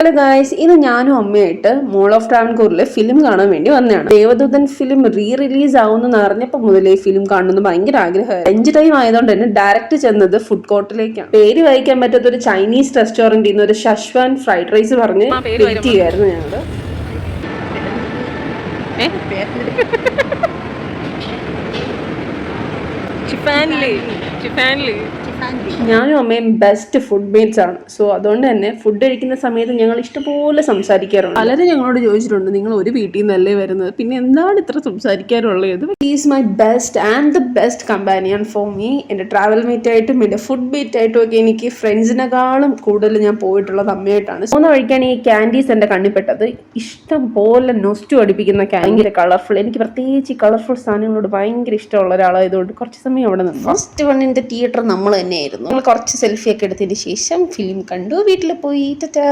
Hello guys, ഇത് ഞാനും അമ്മയായിട്ട് മോൾ ഓഫ് ട്രാവൻകൂറിലെ ഫിലിം കാണാൻ വേണ്ടി വന്നതാണ്. ദേവദൂതൻ ഫിലിം റിലീസ് ആവുമെന്ന് അറിഞ്ഞപ്പോൾ മുതലേ ഫിലിം കാണുന്നത് ഭയങ്കര ആഗ്രഹമായി. ലഞ്ച് ടൈം ആയതുകൊണ്ട് തന്നെ ഡയറക്റ്റ് ചെന്നത് ഫുഡ് കോർട്ടിലേക്കാണ്. പേര് വായിക്കാൻ പറ്റാത്ത ഒരു ചൈനീസ് റെസ്റ്റോറന്റിൽ നിന്ന് ഒരു ഷഷ്വാൻ ഫ്രൈഡ് റൈസ് പറഞ്ഞ് വെയിറ്റ് ചെയ്യുമായിരുന്നു ഞങ്ങള്. ഞാനും അമ്മയും ബെസ്റ്റ് ഫുഡ് മേറ്റ്സ് ആണ്. സോ അതുകൊണ്ട് തന്നെ ഫുഡ് കഴിക്കുന്ന സമയത്ത് ഞങ്ങൾ ഇഷ്ടംപോലെ സംസാരിക്കാറുണ്ട്. പലരും ഞങ്ങളോട് ചോദിച്ചിട്ടുണ്ട്, നിങ്ങൾ ഒരു വീട്ടിൽ നിന്നല്ലേ വരുന്നത്, പിന്നെ എന്താണ് ഇത്ര സംസാരിക്കാറുള്ളത്? Is my best and the best companion for me. എൻ്റെ ട്രാവൽ മേറ്റ് ആയിട്ടും എൻ്റെ ഫുഡ് മേറ്റ് ആയിട്ടും ഒക്കെ എനിക്ക് ഫ്രണ്ട്സിനെക്കാളും കൂടുതൽ ഞാൻ പോയിട്ടുള്ളത് അമ്മയായിട്ടാണ്. പോകുന്ന വഴിക്കാണ് ഈ ക്യാൻഡീസ് എൻ്റെ കണ്ണിപ്പെട്ടത്. ഇഷ്ടം പോലെ നൊസ്റ്റു അടിപ്പിക്കുന്ന ഭയങ്കര കളർഫുൾ. എനിക്ക് പ്രത്യേകിച്ച് ഈ കളർഫുൾ സാധനങ്ങളോട് ഭയങ്കര ഇഷ്ടമുള്ള ഒരാളായതുകൊണ്ട് കുറച്ച് സമയം അവിടെ നിന്നു. ഫസ്റ്റ് വണ്ണിൻ്റെ തിയേറ്റർ നമ്മൾ തന്നെയായിരുന്നു. ഞങ്ങൾ കുറച്ച് സെൽഫി ഒക്കെ എടുത്തതിന് ശേഷം ഫിലിം കണ്ടു, വീട്ടിൽ പോയി. ടാറ്റാ.